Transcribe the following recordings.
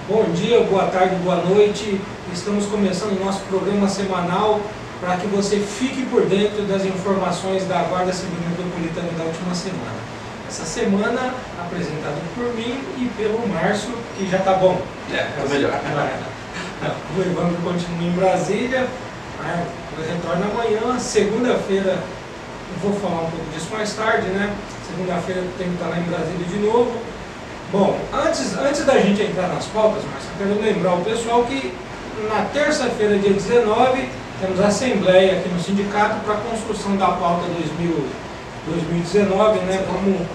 Bom dia, boa tarde, boa noite. Estamos começando o nosso programa semanal para que você fique por dentro das informações da Guarda Civil Metropolitana da última semana. Essa semana apresentado por mim e pelo Márcio, que já está bom. Tá melhor. O Evandro continua em Brasília, retorna amanhã, segunda-feira, eu vou falar um pouco disso mais tarde, né? Segunda-feira tem que estar lá em Brasília de novo. Bom, antes da gente entrar nas pautas, Márcio, eu quero lembrar o pessoal que na terça-feira, dia 19, temos a assembleia aqui no sindicato para a construção da pauta 2019, né? Vamos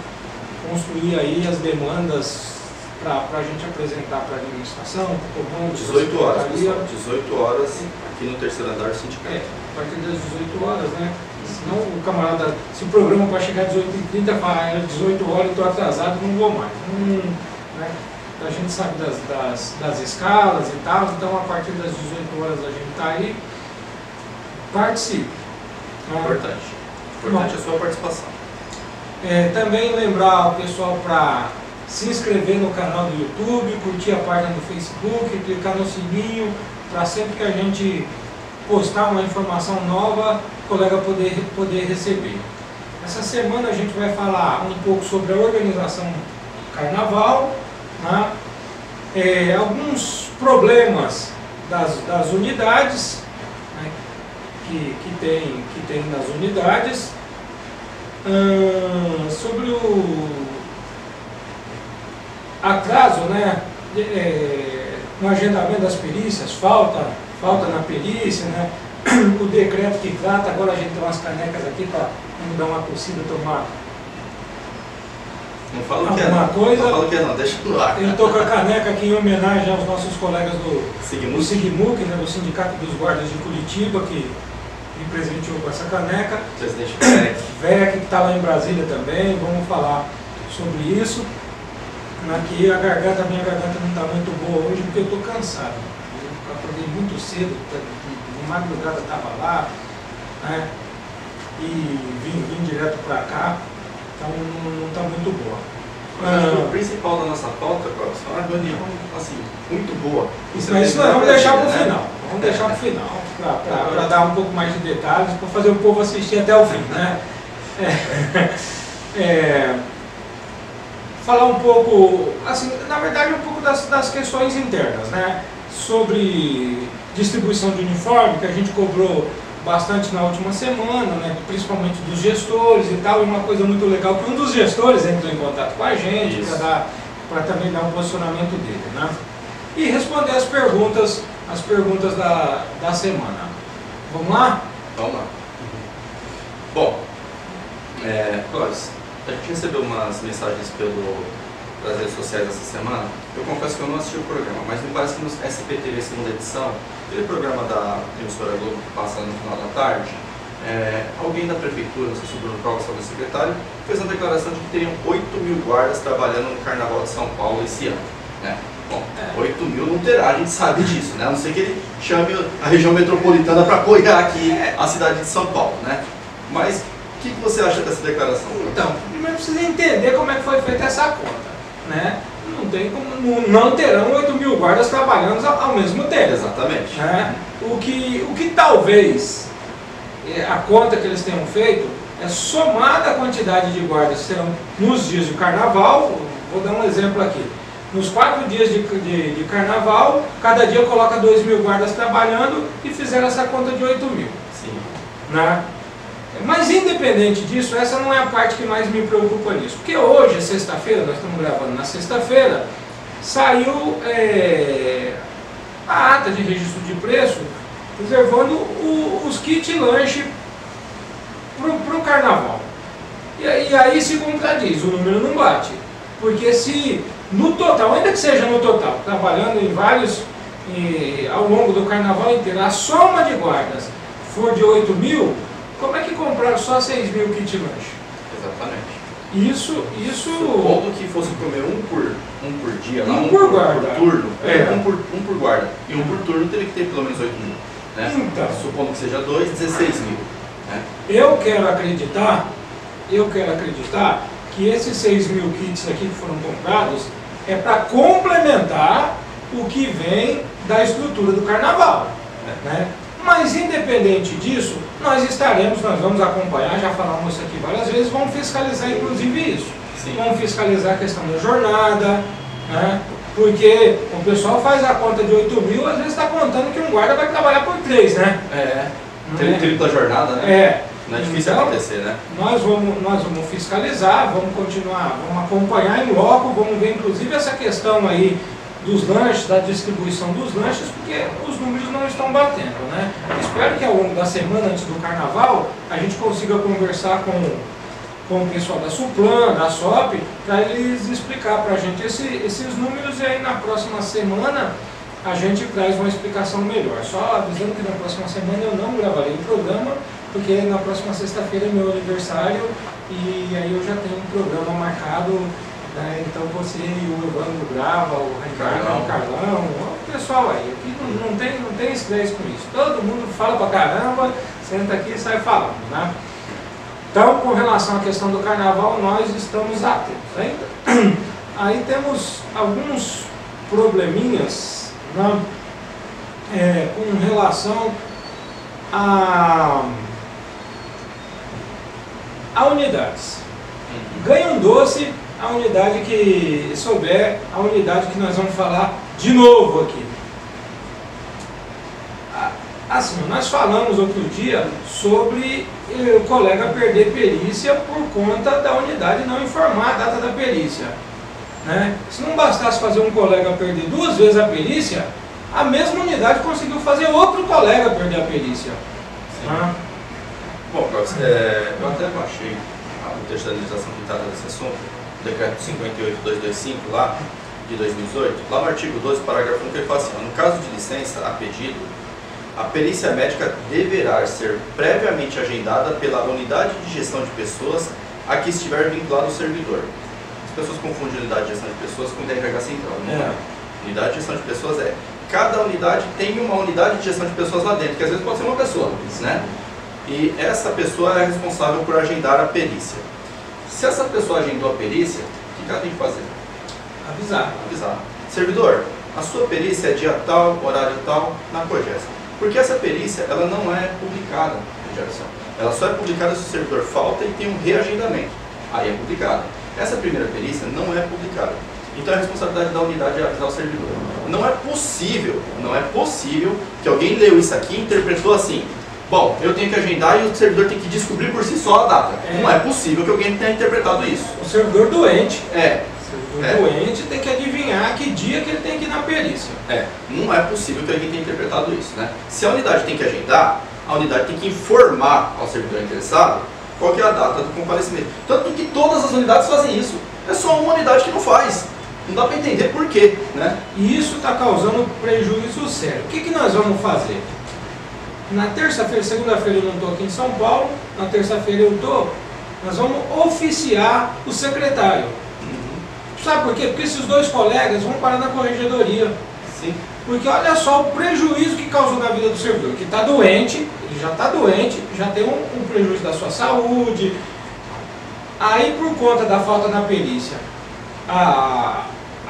construir aí as demandas para a gente apresentar para a administração, para o comando. 18 horas, pessoal, 18 horas aqui no terceiro andar do sindicato. A partir das 18 horas, né? Senão o camarada, se o programa para chegar às 18h30, fala, 18 horas, eu estou atrasado, não vou mais. Né? A gente sabe das escalas e tal, então a partir das 18 horas a gente está aí. Participe. Importante. Importante a sua participação. Também lembrar o pessoal para se inscrever no canal do YouTube, curtir a página do Facebook, clicar no sininho, para sempre que a gente postar uma informação nova, o colega poder receber. Essa semana a gente vai falar um pouco sobre a organização do carnaval, né? Alguns problemas das unidades, né? que tem nas unidades, sobre o atraso, né? No agendamento das perícias, falta na perícia, né? O decreto que trata, agora a gente tem umas canecas aqui para dar uma tossida, tomar não falo alguma coisa. Não falo que não, deixa no ar. Eu estou com a caneca aqui em homenagem aos nossos colegas do SIGMUC, né? Do Sindicato dos Guardas de Curitiba, que me presenteou com essa caneca. Presidente VEC, que está lá em Brasília também, vamos falar sobre isso. Aqui minha garganta não está muito boa hoje porque eu estou cansado. Eu acordei muito cedo, de madrugada estava lá, né? E vim direto para cá, então não está muito boa. O principal da nossa pauta, é uma reunião assim, muito boa. Mas isso nós vamos deixar para o final. Vamos deixar para o final, para dar um pouco mais de detalhes, para fazer o povo assistir até o fim, né? Falar um pouco, assim, na verdade um pouco das questões internas, né? Sobre distribuição de uniforme, que a gente cobrou bastante na última semana, né? Principalmente dos gestores e tal, e uma coisa muito legal que um dos gestores entrou em contato com a gente para também dar um posicionamento dele, né? E responder as perguntas da semana. Vamos lá? Vamos lá. Bom, Clóvis, a gente recebeu umas mensagens pelas redes sociais essa semana. Eu confesso que eu não assisti o programa, mas me parece que no SPTV segunda edição, aquele programa da emissora Globo que passa no final da tarde, alguém da prefeitura, não sei se o Bruno Covas foi o secretário, fez uma declaração de que teriam 8.000 guardas trabalhando no Carnaval de São Paulo esse ano, né? Bom, 8.000 não terá, a gente sabe disso, né? A não ser que ele chame a região metropolitana para apoiar aqui a cidade de São Paulo, né? Mas o que você acha dessa declaração? Então, primeiro precisa entender como é que foi feita essa conta, né? Não tem como, não terão 8.000 guardas trabalhando ao mesmo tempo. Exatamente. Né? O que talvez a conta que eles tenham feito é somada a quantidade de guardas que serão nos dias de carnaval. Vou dar um exemplo aqui. Nos 4 dias de carnaval, cada dia coloca 2.000 guardas trabalhando e fizeram essa conta de 8.000. Sim. Né? Mas independente disso, essa não é a parte que mais me preocupa nisso. Porque hoje, sexta-feira, nós estamos gravando na sexta-feira, saiu a ata de registro de preço reservando os kits lanche para o carnaval. E aí se contradiz, o número não bate. Porque se no total, ainda que seja no total, trabalhando em vários, ao longo do carnaval inteiro, a soma de guardas for de 8.000, como é que compraram só 6.000 kit lanche? Exatamente. Isso. Supondo que fosse comer um por dia, um por guarda. Por turno. Um por guarda. E um por turno teria que ter pelo menos 8.000. Né? Então, supondo que seja 2, 16.000. Né? Eu quero acreditar que esses 6.000 kits aqui que foram comprados é para complementar o que vem da estrutura do carnaval, né? Mas independente disso, nós vamos acompanhar, já falamos isso aqui várias vezes, vamos fiscalizar inclusive isso. Sim. Vamos fiscalizar a questão da jornada, né? Porque o pessoal faz a conta de 8 mil, às vezes está contando que um guarda vai trabalhar por 3, né? Tripla jornada, né? Não é difícil então, acontecer, né? Nós vamos fiscalizar, vamos continuar, vamos acompanhar em loco, vamos ver inclusive essa questão aí dos lanches, da distribuição dos lanches, porque os números não estão batendo, né? Espero que ao longo da semana antes do carnaval a gente consiga conversar com o pessoal da Suplan, da SOP, para eles explicar para a gente esses números, e aí na próxima semana a gente traz uma explicação melhor. Só avisando que na próxima semana eu não gravarei o programa, porque na próxima sexta-feira é meu aniversário e aí eu já tenho um programa marcado. Então você e o Evandro grava, o Ricardo, o Carlão, o pessoal aí, aqui não tem estresse com isso. Todo mundo fala pra caramba, senta aqui e sai falando, né? Então, com relação à questão do carnaval, nós estamos atentos. Aí temos alguns probleminhas, né, com relação a unidades. Ganha um doce a unidade que souber, a unidade que nós vamos falar de novo aqui. Assim, nós falamos outro dia sobre o colega perder perícia por conta da unidade não informar a data da perícia, né? Se não bastasse fazer um colega perder 2 vezes a perícia, a mesma unidade conseguiu fazer outro colega perder a perícia. Bom, eu até baixei o texto da legislação que trata desse assunto, o decreto 58.225 lá, de 2018, lá no artigo 12, parágrafo 1, que ele fala assim: no caso de licença a pedido, a perícia médica deverá ser previamente agendada pela unidade de gestão de pessoas a que estiver vinculado o servidor. As pessoas confundem unidade de gestão de pessoas com DRH central, não é? Unidade de gestão de pessoas cada unidade tem uma unidade de gestão de pessoas lá dentro, que às vezes pode ser uma pessoa, né? E essa pessoa é responsável por agendar a perícia. Se essa pessoa agendou a perícia, o que ela tem que fazer? Avisar. Servidor, a sua perícia é dia tal, horário tal, na COGES. Porque essa perícia, ela não é publicada, ela só é publicada se o servidor falta e tem um reagendamento. Aí é publicada. Essa primeira perícia não é publicada. Então é a responsabilidade da unidade de avisar o servidor. Não é possível que alguém leu isso aqui e interpretou assim: bom, eu tenho que agendar e o servidor tem que descobrir por si só a data. Não é possível que alguém tenha interpretado isso. O servidor doente. O servidor doente tem que adivinhar que dia que ele tem que ir na perícia. Não é possível que alguém tenha interpretado isso, né? Se a unidade tem que agendar, a unidade tem que informar ao servidor interessado qual que é a data do comparecimento. Tanto que todas as unidades fazem isso. É só uma unidade que não faz. Não dá para entender por quê, né? E isso está causando prejuízo sério. O que nós vamos fazer? Na terça-feira, segunda-feira eu não estou aqui em São Paulo, na terça-feira eu estou, nós vamos oficiar o secretário. Sabe por quê? Porque esses 2 colegas vão parar na corregedoria. Sim. Porque olha só o prejuízo que causou na vida do servidor, que está doente, ele já está doente, já tem um prejuízo da sua saúde. Aí, por conta da falta na perícia, a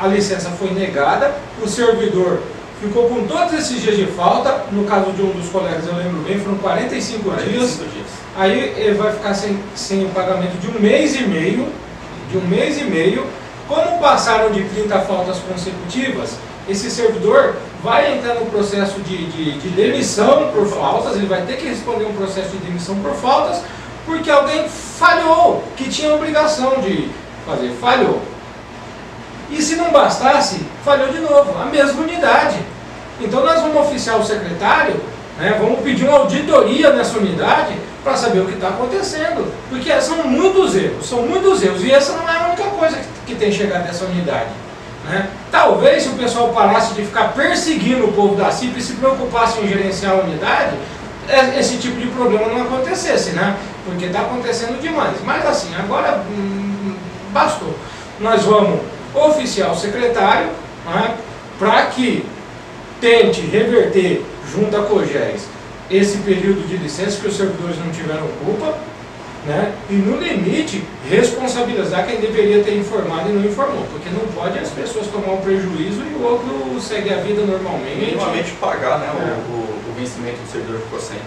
licença foi negada, o servidor ficou com todos esses dias de falta. No caso de um dos colegas, eu lembro bem, foram 45 dias. Aí ele vai ficar sem o pagamento de 1 mês e meio. Como passaram de 30 faltas consecutivas, esse servidor vai entrar no processo de demissão por faltas, ele vai ter que responder um processo de demissão por faltas, porque alguém falhou, que tinha obrigação de fazer, falhou. E se não bastasse, falhou de novo, a mesma unidade. Então nós vamos oficiar o secretário, né, vamos pedir uma auditoria nessa unidade para saber o que está acontecendo. Porque são muitos erros, e essa não é a única coisa que tem chegado nessa unidade, né? Talvez se o pessoal parasse de ficar perseguindo o povo da CIP e se preocupasse em gerenciar a unidade, esse tipo de problema não acontecesse, né? Porque está acontecendo demais. Mas assim, agora bastou. Nós vamos oficiar o secretário, né, para que tente reverter junto à COGES esse período de licença que os servidores não tiveram culpa, né? E no limite, responsabilizar quem deveria ter informado e não informou, porque não pode as pessoas tomar um prejuízo e o outro segue a vida normalmente. Minimamente pagar, né, o vencimento do servidor ficou sem.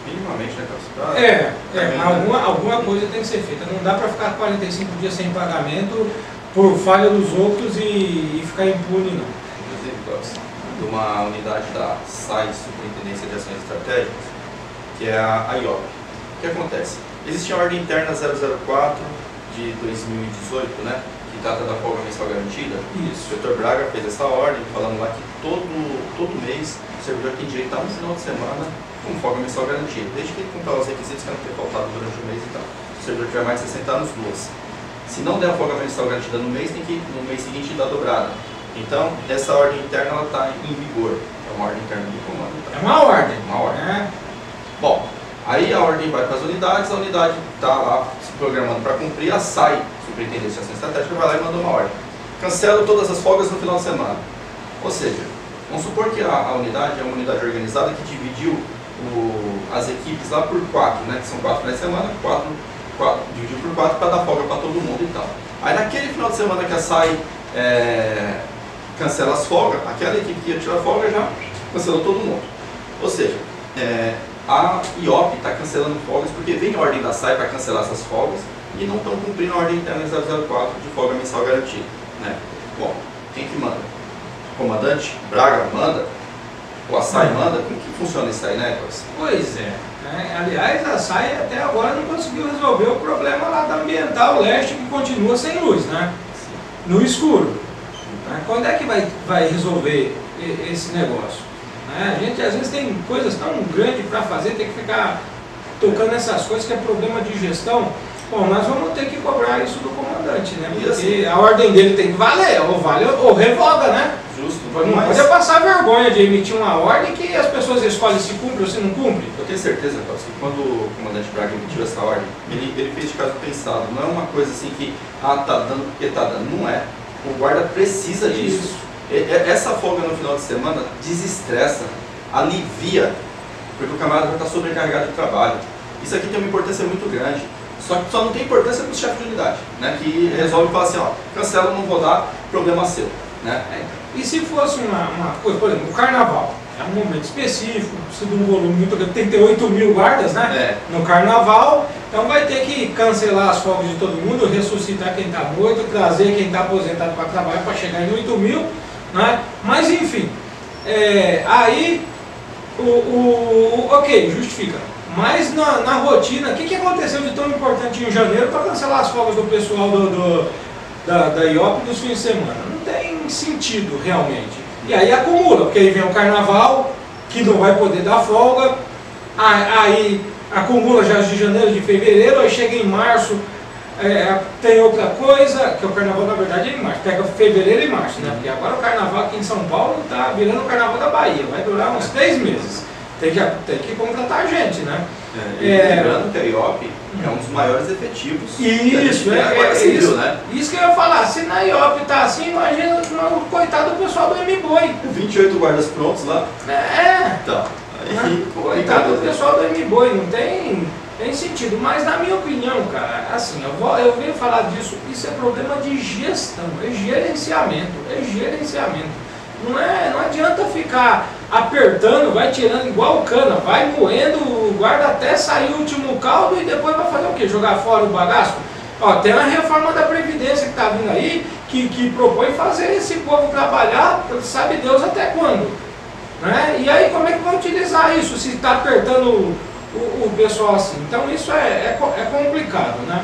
Minimamente, né, Carlos? Alguma coisa tem que ser feita. Não dá para ficar 45 dias sem pagamento por falha dos outros e ficar impune, não. Inclusive, Carlos, de uma unidade da SAI, Superintendência de Ações Estratégicas, que é a IOP. O que acontece? Existe a ordem interna 004 de 2018, né, que trata da folga mensal garantida. Isso. O Dr. Braga fez essa ordem falando lá que todo mês o servidor tem direito a um final de semana com folga mensal garantida, desde que ele cumpra os requisitos que não ter faltado durante o mês e tal. Se o servidor tiver mais de 60 anos, 2. Se não der a folga mensal garantida no mês, tem que no mês seguinte dar dobrada. Então, essa ordem interna está em vigor. É uma ordem interna do comando. Então. É uma ordem. Uma ordem. Bom, aí a ordem vai para as unidades, a unidade está lá se programando para cumprir, a SAI, Superintendência de Ação Estratégica, vai lá e manda uma ordem. Cancela todas as folgas no final de semana. Ou seja, vamos supor que a unidade é uma unidade organizada que dividiu as equipes lá por 4, né, que são 4 finais de semana, dividiu por 4 para dar folga para todo mundo e tal. Aí naquele final de semana que a SAI cancela as folgas, aquela equipe que ia tirar folga já cancelou todo mundo. Ou seja, a IOP está cancelando folgas porque vem a ordem da SAI para cancelar essas folgas e não estão cumprindo a ordem interna 004 de folga mensal garantida, né? Bom, quem que manda? O comandante Braga manda? Ou a SAI manda? Como que funciona isso aí, né, Cláudio? Pois é. Aliás, a SAI até agora não conseguiu resolver o problema lá da Ambiental Leste, que continua sem luz, né? No escuro. Quando é que vai resolver esse negócio? A gente às vezes tem coisas tão grandes para fazer, tem que ficar tocando essas coisas que é problema de gestão. Bom, nós vamos ter que cobrar isso do comandante, né? Porque assim, a ordem dele tem que valer, ou vale ou revoga, né? Justo. Não pode passar vergonha de emitir uma ordem que as pessoas escolhem se cumpre ou se não cumpre. Eu tenho certeza, Carlos, que quando o comandante Braga emitiu essa ordem, ele fez de caso pensado. Não é uma coisa assim que, tá dando porque tá dando. Não é. O guarda precisa disso. Essa folga no final de semana desestressa, alivia, porque o camarada já está sobrecarregado de trabalho. Isso aqui tem uma importância muito grande. Só que só não tem importância para o chefe de unidade, né? Que resolve falar assim, ó, cancela, não vou dar, problema seu, né? E se fosse uma coisa, por exemplo, o carnaval, é um momento específico, precisa de um volume muito grande, tem que ter 8 mil guardas, né? No carnaval, então vai ter que cancelar as folgas de todo mundo, ressuscitar quem está morto, trazer quem está aposentado para trabalhar para chegar em 8 mil, né? Mas enfim, aí, ok, justifica. Mas na rotina, o que aconteceu de tão importante em janeiro para cancelar as folgas do pessoal da IOP dos fins de semana? Não tem sentido realmente. E aí acumula, porque aí vem o carnaval, que não vai poder dar folga, aí acumula já de janeiro, de fevereiro, aí chega em março, tem outra coisa, que o carnaval na verdade é em março, pega fevereiro e março, né? Porque agora o carnaval aqui em São Paulo está virando o carnaval da Bahia, vai durar uns 3 meses. Tem que contratar gente, né? Lembrando que a IOP é um dos maiores efetivos. Isso, né? Isso que eu ia falar. Se na IOP tá assim, imagina o coitado do pessoal do M-Boi. 28 guardas prontos lá. Então, aí, coitado do pessoal do M-Boi, não tem sentido. Mas na minha opinião, cara, assim, eu venho falar disso, isso é problema de gestão, é gerenciamento. Não adianta ficar apertando, vai tirando igual cana, vai moendo o guarda até sair o último caldo e depois vai fazer o quê? Jogar fora o bagaço? Ó, tem a reforma da Previdência que está vindo aí, que propõe fazer esse povo trabalhar, sabe Deus até quando. Né? E aí como é que vão utilizar isso se está apertando o pessoal assim? Então isso é complicado, né?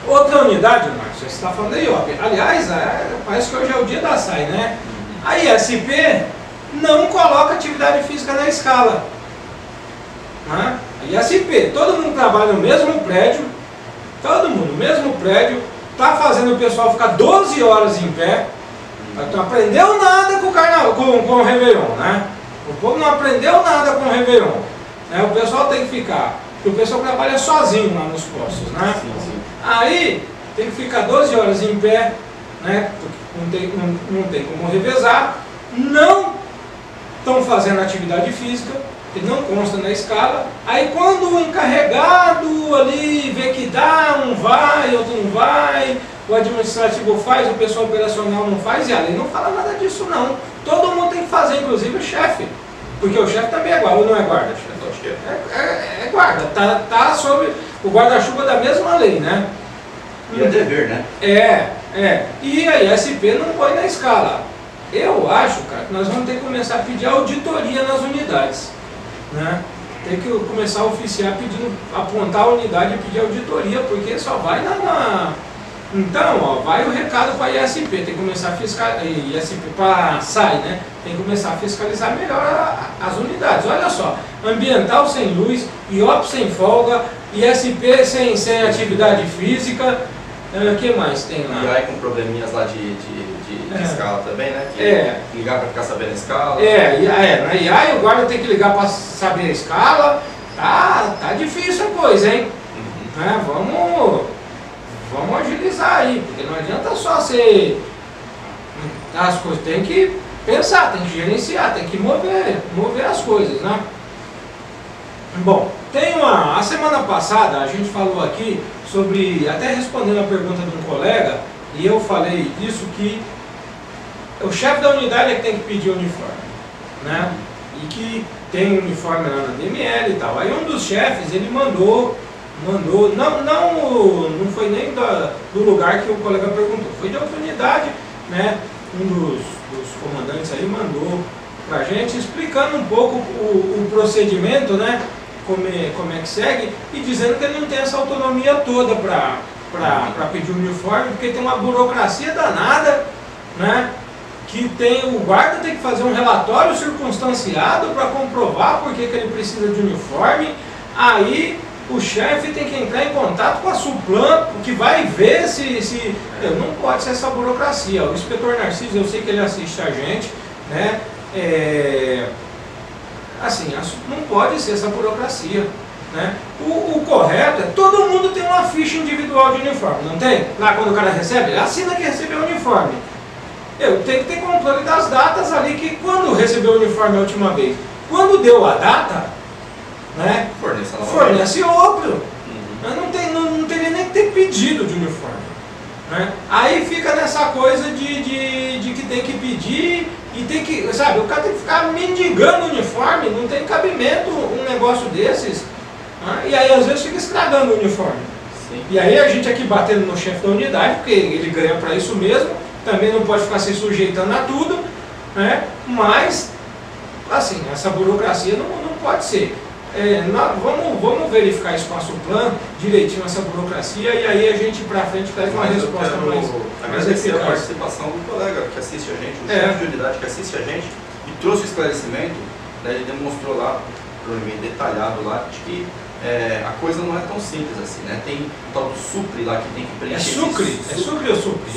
Outra unidade, Márcio, você está falando da IOP. Aliás, parece que hoje é o dia da SAI, né? A ISP não coloca atividade física na escala. Né? A ISP, todo mundo trabalha no mesmo prédio, está fazendo o pessoal ficar 12 horas em pé, não aprendeu nada com o carnaval, com o Réveillon, né? O povo não aprendeu nada com o Réveillon. Né? O pessoal tem que ficar, porque o pessoal trabalha sozinho lá nos postos, né? Sim. Aí tem que ficar 12 horas em pé, né? Não tem como revezar, não estão fazendo atividade física, que não consta na escala. Aí quando o encarregado ali vê que dá, um vai, outro não vai, o administrativo faz, o pessoal operacional não faz, e a lei não fala nada disso não. Todo mundo tem que fazer, inclusive o chefe, porque o chefe também é guarda, ou não é guarda? Acho que É guarda, tá sob o guarda-chuva da mesma lei, né? E é dever, né? E a ISP não põe na escala. Eu acho, cara, que nós vamos ter que começar a pedir auditoria nas unidades, né? Tem que começar a oficiar pedindo, apontar a unidade e pedir auditoria, porque só vai Então, ó, vai o recado para a ISP, tem que começar a fiscalizar, ISP para SAI, né? Tem que começar a fiscalizar melhor as unidades. Olha só, ambiental sem luz, IOP sem folga, ISP sem atividade física, o que mais tem lá? E aí com probleminhas lá de escala também, né? Ligar para ficar sabendo a escala. Na IAI o guarda tem que ligar para saber a escala, tá difícil a coisa, hein? Né? Vamos agilizar aí, porque não adianta só ser... As coisas tem que pensar, tem que gerenciar, tem que mover as coisas, né? Bom, a semana passada a gente falou aqui sobre, até respondendo a pergunta de um colega, e eu falei disso, que o chefe da unidade é que tem que pedir o uniforme, né? E que tem uniforme lá na DML e tal. Aí um dos chefes, ele mandou, não foi nem do lugar que o colega perguntou, foi de outra unidade, né? Um dos comandantes aí mandou pra gente, explicando um pouco o procedimento, né? Como é que segue, e dizendo que ele não tem essa autonomia toda para pedir o uniforme, porque tem uma burocracia danada, né? Que o guarda tem que fazer um relatório circunstanciado para comprovar por que ele precisa de uniforme. Aí o chefe tem que entrar em contato com a Suplan, que vai ver se não pode ser essa burocracia. O inspetor Narciso, eu sei que ele assiste a gente, né? Assim, não pode ser essa burocracia, né? O correto é todo mundo tem uma ficha individual de uniforme, não tem? Lá quando o cara recebe, ele assina que recebeu o uniforme. Tem que ter controle das datas ali, que quando recebeu o uniforme a última vez, quando deu a data, né? Fornece outro. Não teria nem que ter pedido de uniforme, né? Aí fica nessa coisa de que tem que pedir e tem que, sabe, o cara tem que ficar mendigando o uniforme, não tem cabimento um negócio desses, né? E aí às vezes fica estragando o uniforme. Sim. E aí a gente aqui batendo no chefe da unidade, porque ele ganha para isso mesmo, também não pode ficar se sujeitando a tudo, né? Mas, assim, essa burocracia não pode ser. Vamos verificar isso com a Suplan, direitinho essa burocracia, e aí a gente para frente traz uma resposta mais eficaz. A participação do colega que assiste a gente, o chefe de unidade que assiste a gente, e trouxe o esclarecimento, né? Ele demonstrou lá, provavelmente detalhado lá, de que a coisa não é tão simples assim, né? Tem o tal do SUCRE lá que tem que preencher. É SUCRE ou SUCRE?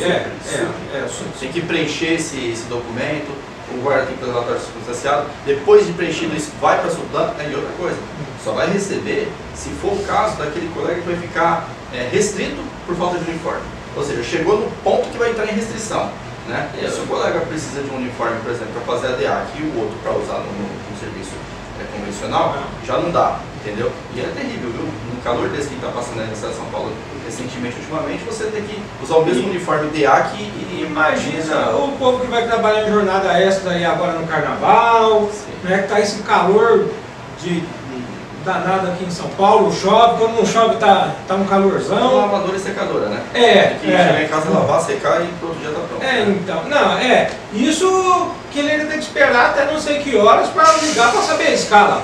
Tem que preencher esse documento. O guarda tem que fazer o relatório circunstanciado. Depois de preenchido isso, vai para a Suplan, e outra coisa, só vai receber se for o caso daquele colega que vai ficar restrito por falta de uniforme. Ou seja, chegou no ponto que vai entrar em restrição, né? E se o colega precisa de um uniforme, por exemplo, para fazer a DEAC e o outro para usar no serviço convencional, já não dá, entendeu? E é terrível, viu? No calor desse que está passando aí na cidade de São Paulo recentemente, ultimamente, você tem que usar o mesmo uniforme DEAC e imagina o povo que vai trabalhar em jornada extra aí agora no carnaval, né, que tá esse calor danado aqui em São Paulo, chove, quando não chove tá um calorzão. Lavadora e secadora, né? Tem que chegar em casa, lavar, secar e pro outro dia tá pronto. Isso que ele ainda tem que esperar até não sei que horas para ligar para saber a escala.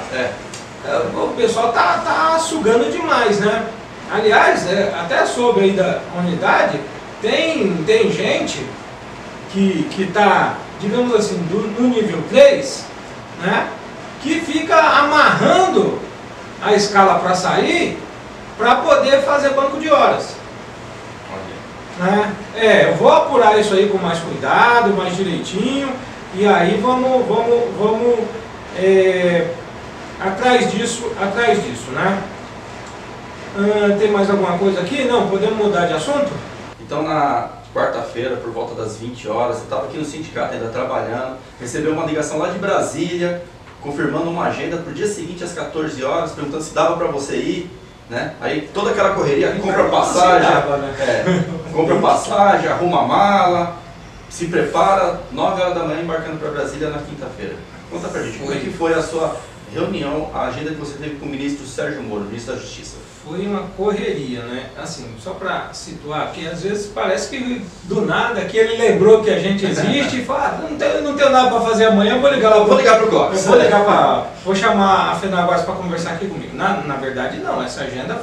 O pessoal tá sugando demais, né? Aliás, até sobre aí da unidade, tem gente que está, digamos assim, no nível 3, né, que fica amarrando a escala para sair, para poder fazer banco de horas. Né? Eu vou apurar isso aí com mais cuidado, mais direitinho, e aí vamos atrás disso, né? Tem mais alguma coisa aqui? Não? Podemos mudar de assunto? Então, na quarta-feira, por volta das 20 horas, eu estava aqui no sindicato ainda trabalhando, recebi uma ligação lá de Brasília, confirmando uma agenda para o dia seguinte às 14 horas, perguntando se dava para você ir, né? Aí toda aquela correria, compra passagem, compra passagem, arruma a mala, se prepara, 9 horas da manhã embarcando para Brasília na quinta-feira. Conta pra gente, como é que foi a sua reunião, a agenda que você teve com o ministro Sérgio Moro, ministro da Justiça? Foi uma correria, né? Assim, só para situar, porque às vezes parece que do nada que ele lembrou que a gente existe e fala, não tenho nada para fazer amanhã, vou ligar lá. Vou ligar pro Clóvis. Vou chamar a FENAGUARDS para conversar aqui comigo. Na verdade não, essa agenda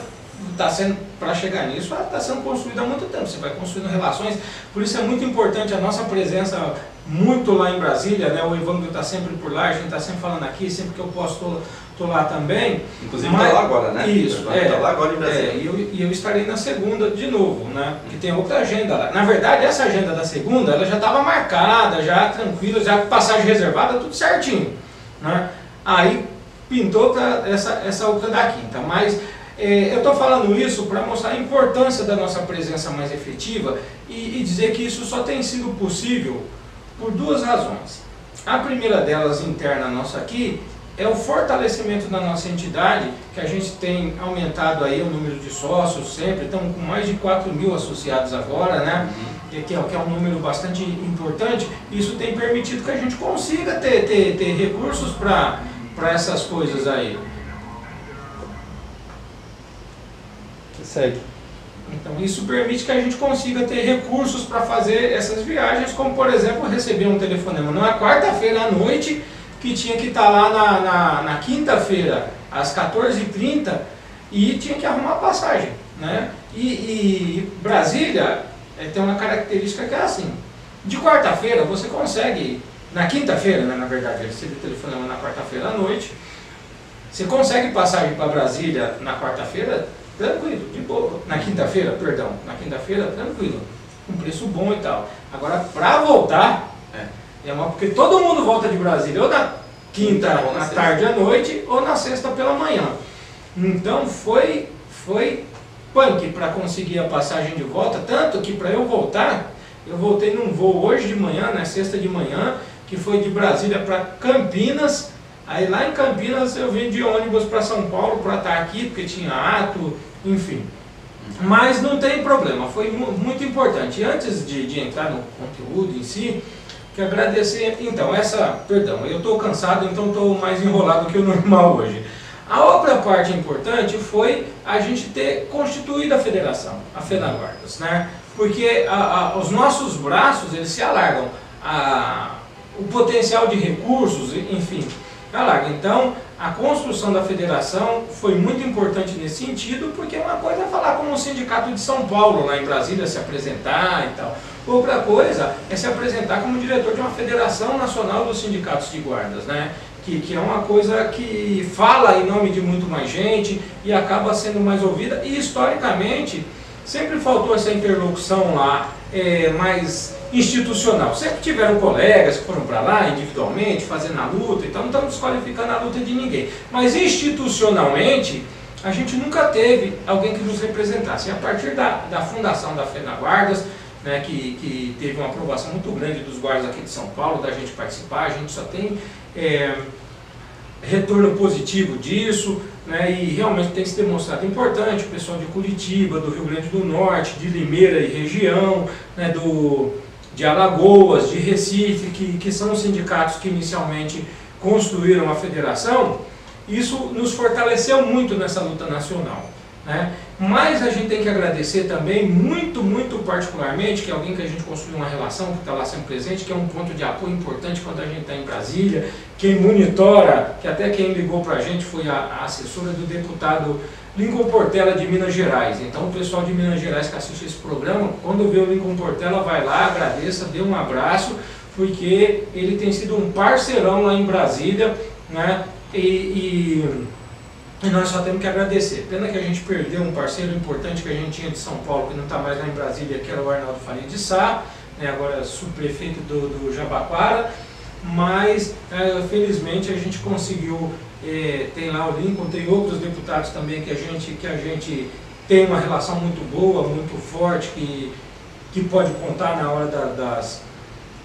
está sendo, para chegar nisso, está sendo construída há muito tempo. Você vai construindo relações, por isso é muito importante a nossa presença muito lá em Brasília, né? O Evandro está sempre por lá, a gente está sempre falando aqui, sempre que eu posso estou lá também. Inclusive está lá agora, né? Isso, está lá agora em Brasília. E eu estarei na segunda de novo, né? Que tem outra agenda lá. Na verdade, essa agenda da segunda, ela já estava marcada, já tranquila, já passagem reservada, tudo certinho, né? Aí pintou essa outra da quinta, mas eu estou falando isso para mostrar a importância da nossa presença mais efetiva e dizer que isso só tem sido possível por duas razões. A primeira delas, interna nossa aqui, é o fortalecimento da nossa entidade, que a gente tem aumentado aí o número de sócios sempre, estamos com mais de 4.000 associados agora, né? Que é um número bastante importante. Isso tem permitido que a gente consiga ter recursos para essas coisas aí. Segue. Então isso permite que a gente consiga ter recursos para fazer essas viagens, como por exemplo receber um telefonema numa quarta-feira à noite, que tinha que estar lá na quinta-feira às 14h30 e tinha que arrumar a passagem, né? E Brasília tem uma característica que é assim, de quarta-feira você consegue, na quinta-feira, né, na verdade, eu recebi o telefonema na quarta-feira à noite, você consegue passagem para Brasília na quarta-feira tranquilo, de boa, na quinta-feira, tranquilo, com preço bom e tal. Agora, para voltar, porque todo mundo volta de Brasília ou na quinta à tarde à noite ou na sexta pela manhã. Então foi punk para conseguir a passagem de volta, tanto que para eu voltar, eu voltei num voo hoje de manhã, na sexta de manhã, que foi de Brasília para Campinas. Aí lá em Campinas eu vim de ônibus para São Paulo para estar aqui, porque tinha ato, enfim. Mas não tem problema, foi muito importante. Antes de entrar no conteúdo em si, que agradecer, então, eu estou cansado, então estou mais enrolado que o normal hoje. A outra parte importante foi a gente ter constituído a federação, a FENAGUARDS, né? Porque os nossos braços, eles se alargam, o potencial de recursos, enfim, alarga. Então, a construção da federação foi muito importante nesse sentido, porque uma coisa é falar como um sindicato de São Paulo, lá em Brasília, se apresentar e tal. Outra coisa é se apresentar como diretor de uma Federação Nacional dos Sindicatos de Guardas, né? Que é uma coisa que fala em nome de muito mais gente e acaba sendo mais ouvida. E historicamente, sempre faltou essa interlocução lá, mais institucional. Sempre tiveram colegas que foram para lá individualmente, fazendo a luta, então não estamos desqualificando a luta de ninguém. Mas institucionalmente, a gente nunca teve alguém que nos representasse. E a partir da fundação da FENAGUARDS, né, que teve uma aprovação muito grande dos guardas aqui de São Paulo, da gente participar, a gente só tem retorno positivo disso, né, e realmente tem se demonstrado importante. O pessoal de Curitiba, do Rio Grande do Norte, de Limeira e região, né, de Alagoas, de Recife, que são os sindicatos que inicialmente construíram a federação, isso nos fortaleceu muito nessa luta nacional, né? Mas a gente tem que agradecer também, muito particularmente, que é alguém que a gente construiu uma relação, que está lá sempre presente, que é um ponto de apoio importante quando a gente está em Brasília, quem monitora, que até quem ligou para a gente foi a assessora do deputado Lincoln Portela de Minas Gerais. Então o pessoal de Minas Gerais que assiste esse programa, quando vê o Lincoln Portela, vai lá, agradeça, dê um abraço, porque ele tem sido um parceirão lá em Brasília, né? E nós só temos que agradecer. Pena que a gente perdeu um parceiro importante que a gente tinha de São Paulo, que não está mais lá em Brasília, que era o Arnaldo Faria de Sá, né, agora subprefeito do Jabaquara, mas felizmente a gente conseguiu, tem lá o Lincoln, tem outros deputados também que a gente tem uma relação muito boa, muito forte, que pode contar na hora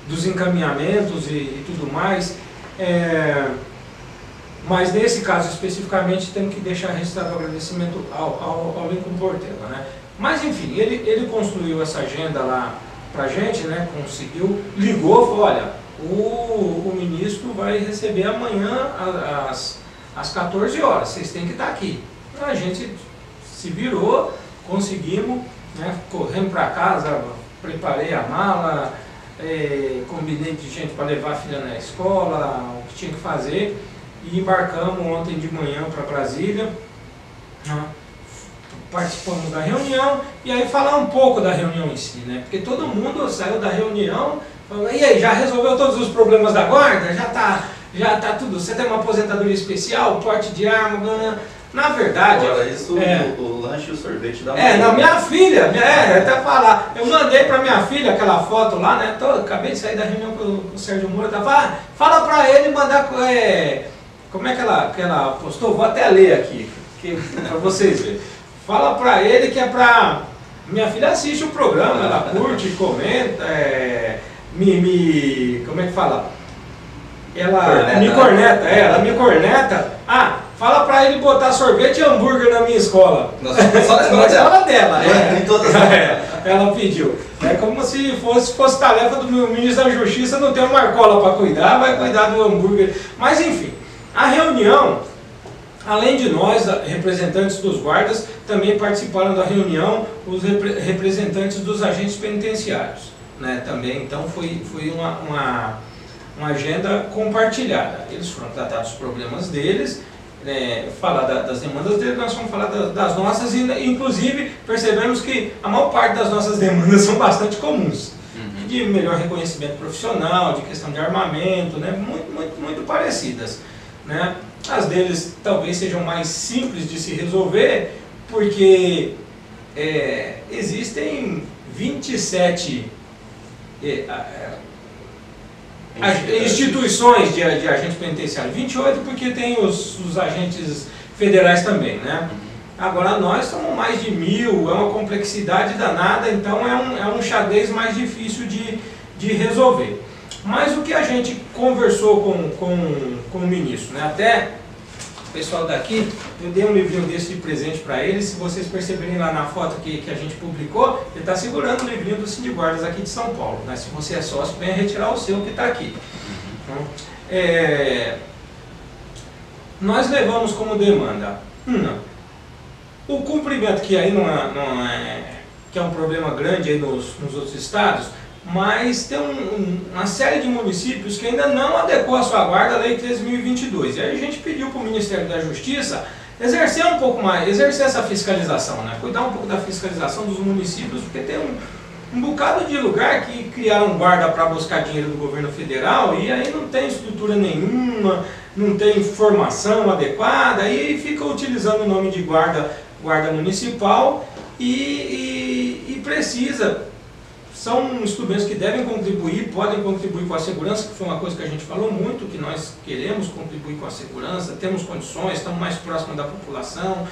dos encaminhamentos e tudo mais. Mas nesse caso especificamente temos que deixar registrado o agradecimento ao Lincoln Portela, né? Mas enfim, ele construiu essa agenda lá pra gente, né? Conseguiu, ligou, falou, olha, o ministro vai receber amanhã às 14 horas, vocês têm que estar aqui. A gente se virou, conseguimos, né? Correndo para casa, preparei a mala, combinei de gente para levar a filha na escola, o que tinha que fazer, e embarcamos ontem de manhã para Brasília, né? Participamos da reunião, e aí falar um pouco da reunião em si, né? Porque todo mundo saiu da reunião falando, e aí, já resolveu todos os problemas da guarda? Já tá tudo, você tem uma aposentadoria especial, porte de arma, na verdade... Agora isso, o lanche e o sorvete da manhã. Não, minha filha, até falar, eu mandei pra minha filha aquela foto lá, né, acabei de sair da reunião com o Sérgio Moura, fala pra ele mandar, como é que ela postou? Vou até ler aqui, pra vocês verem. Fala pra ele que é pra... Minha filha assiste o programa, ela curte, comenta, como é que fala? Ela me corneta, ela me corneta. Fala pra ele botar sorvete e hambúrguer na minha escola. Só na escola dela. Em todas ela pediu. É como se fosse tarefa do ministro da Justiça, não tem uma Marcola para cuidar, vai cuidar do hambúrguer. Mas enfim, a reunião, além de nós, representantes dos guardas, também participaram da reunião os representantes dos agentes penitenciários, né? Também, então foi uma agenda compartilhada. Eles foram tratar dos problemas deles, falar das demandas deles, nós vamos falar das nossas, e inclusive percebemos que a maior parte das nossas demandas são bastante comuns. De melhor reconhecimento profissional, de questão de armamento, né? Muito parecidas, né? As deles talvez sejam mais simples de se resolver, porque existem 27 instituições de agentes penitenciários, 28 porque tem os agentes federais também, né? Agora nós somos mais de 1000, é uma complexidade danada, então é um xadrez mais difícil de resolver. Mas o que a gente conversou com o ministro, né? Até o pessoal daqui, eu dei um livrinho desse de presente para ele, se vocês perceberem lá na foto que a gente publicou, ele está segurando o livrinho do Sindiguardas aqui de São Paulo, né? Se você é sócio, venha retirar o seu que está aqui. Então, nós levamos como demanda, o cumprimento, que aí que é um problema grande aí nos outros estados, mas tem uma série de municípios que ainda não adequou a sua guarda à Lei 13.022. E aí a gente pediu para o Ministério da Justiça exercer um pouco mais, exercer essa fiscalização, né? Cuidar um pouco da fiscalização dos municípios, porque tem um bocado de lugar que criaram guarda para buscar dinheiro do governo federal e aí não tem estrutura nenhuma, não tem formação adequada, e fica utilizando o nome de guarda municipal e precisa. São instrumentos que devem contribuir, podem contribuir com a segurança, que foi uma coisa que a gente falou muito, que nós queremos contribuir com a segurança, temos condições, estamos mais próximos da população,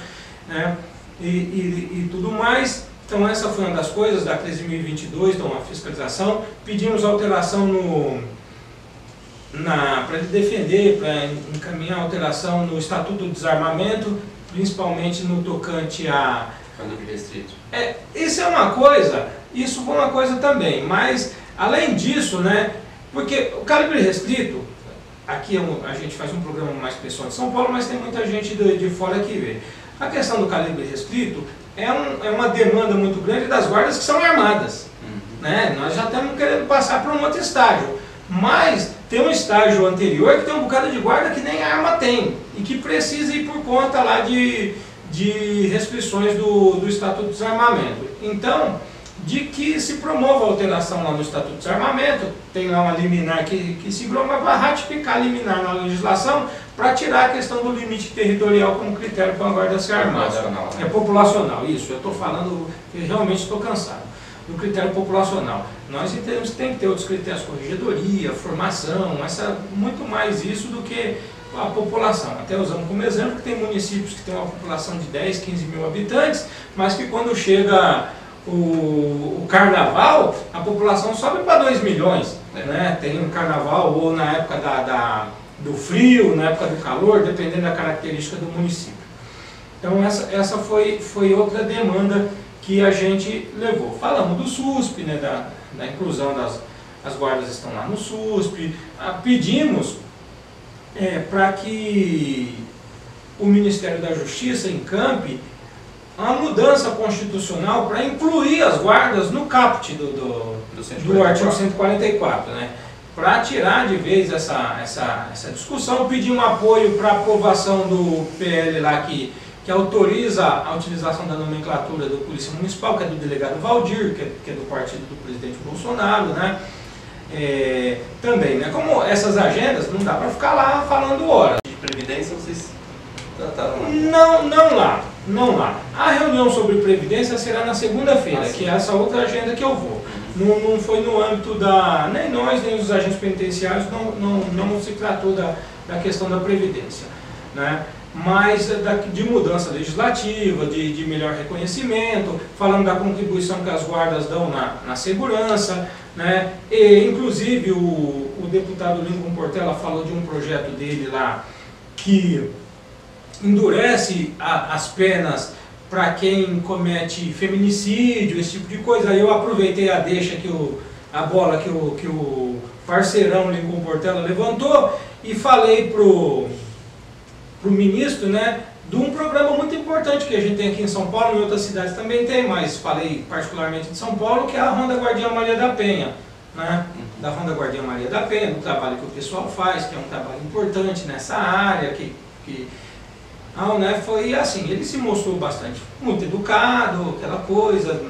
né? E tudo mais. Então essa foi uma das coisas da 13.022, então a fiscalização. Pedimos alteração para ele defender, para encaminhar alteração no Estatuto do Desarmamento, principalmente no tocante a... Calibre restrito. Isso é uma coisa, isso foi uma coisa também, mas além disso, né, porque o calibre restrito, aqui a gente faz um programa mais pessoal de São Paulo, mas tem muita gente de fora que vê. A questão do calibre restrito é uma demanda muito grande das guardas que são armadas, né? Nós já estamos querendo passar para um outro estágio, mas tem um estágio anterior que tem um bocado de guarda que nem arma tem, e que precisa ir por conta lá de restrições do Estatuto do Desarmamento. Então, de que se promova a alteração lá no Estatuto do Desarmamento, tem lá uma liminar que se promove, vai ratificar a liminar na legislação para tirar a questão do limite territorial como critério para a guarda ser armada. É populacional, isso, eu estou falando, eu realmente estou cansado do critério populacional. Nós entendemos que tem que ter outros critérios, corregedoria, formação, muito mais isso do que a população. Até usamos como exemplo que tem municípios que têm uma população de 10, 15 mil habitantes, mas que quando chega o carnaval, a população sobe para 2 milhões. Né? Tem um carnaval, ou na época do frio, na época do calor, dependendo da característica do município. Então essa foi outra demanda que a gente levou. Falamos do SUSP, né, da inclusão as guardas estão lá no SUSP. Pedimos para que o Ministério da Justiça encampe uma mudança constitucional para incluir as guardas no caput do artigo 144, né? Para tirar de vez essa discussão. Pedi um apoio para a aprovação do PL lá que autoriza a utilização da nomenclatura do Polícia Municipal, que é do delegado Valdir, que é do partido do presidente Bolsonaro, né? Também, né? Como essas agendas, não dá para ficar lá falando horas. De Previdência, vocês trataram lá? Não lá. A reunião sobre Previdência será na segunda-feira, que é essa outra agenda que eu vou. Não foi no âmbito nem nós, nem os agentes penitenciários, não se tratou da questão da Previdência, né? Mas de mudança legislativa, de melhor reconhecimento, falando da contribuição que as guardas dão na segurança, né? E, inclusive, o deputado Lincoln Portela falou de um projeto dele lá que endurece as penas para quem comete feminicídio, esse tipo de coisa. Aí eu aproveitei a deixa a bola que o parceirão Lincoln Portela levantou e falei pro ministro, né, de um programa muito importante que a gente tem aqui em São Paulo, em outras cidades também tem, mas falei particularmente de São Paulo, que é a Ronda Guardiã Maria da Penha, né, da Ronda Guardiã Maria da Penha, do trabalho que o pessoal faz, que é um trabalho importante nessa área, né, foi assim, ele se mostrou muito educado, aquela coisa,